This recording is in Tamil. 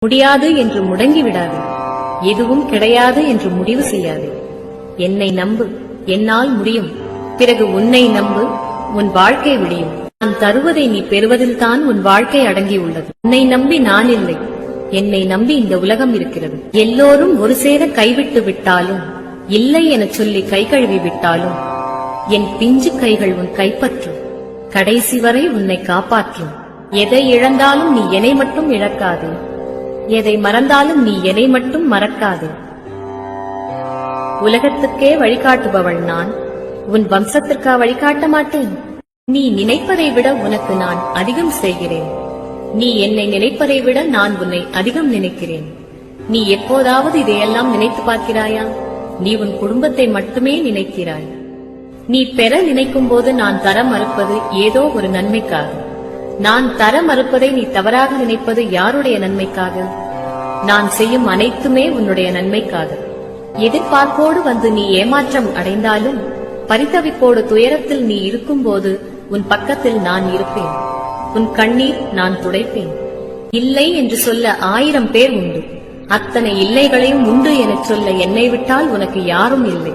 முடியாது என்று முடங்கிவிடாது. எதுவும் கிடையாது என்று முடிவு செய்யாது. என்னை நம்பு, என்னால் முடியும். பிறகு உன்னை நம்பு, உன் வாழ்க்கை விடியும். நான் தருவதை நீ பெறுவதில்தான் உன் வாழ்க்கை அடங்கியுள்ளது. உன்னை நம்பி நான் இல்லை, என்னை நம்பி இந்த உலகம் இருக்கிறது. எல்லோரும் ஒரு சேர கைவிட்டு விட்டாலும், இல்லை எனச் சொல்லி கை கழுவி விட்டாலும், என் பிஞ்சு கைகள் உன் கைப்பற்றும். கடைசி வரை உன்னை காப்பாற்றும். எதை இழந்தாலும் நீ என்னை மட்டும் இழக்காதே. எதை மறந்தாலும் நீ என்னை மட்டும் மறக்காதே. உலகத்துக்கே வழிகாட்டுபவள் நான், உன் வம்சத்திற்கா வழிகாட்ட மாட்டேன்? நீ நினைப்பதை விட உனக்கு நான் அதிகம் செய்கிறேன். நீ என்னை நினைப்பதை விட நான் உன்னை அதிகம் நினைக்கிறேன். நீ எப்போதாவது இதையெல்லாம் நினைத்து பார்க்கிறாயா? நீ உன் குடும்பத்தை மட்டுமே நினைக்கிறாய். நீ பெற நினைக்கும் போது நான் தர மறுப்பது ஏதோ ஒரு நன்மைக்காக. நான் தர மறுப்பதை நீ தவறாக நினைப்பது யாருடைய நன்மைக்காக? நான் செய்யும் அனைத்துமே உன்னுடைய நன்மைக்காக. எதிர்பார்ப்போடு வந்து நீ ஏமாற்றம் அடைந்தாலும், பரிதவிப்போடு துயரத்தில் நீ இருக்கும்போது உன் பக்கத்தில் நான் இருப்பேன். உன் கண்ணீர் நான் துடைப்பேன். இல்லை என்று சொல்ல 1000 பேர் உண்டு. அத்தனை இல்லைகளையும் உண்டு எனச் சொல்ல என்னை விட்டால் உனக்கு யாரும் இல்லை.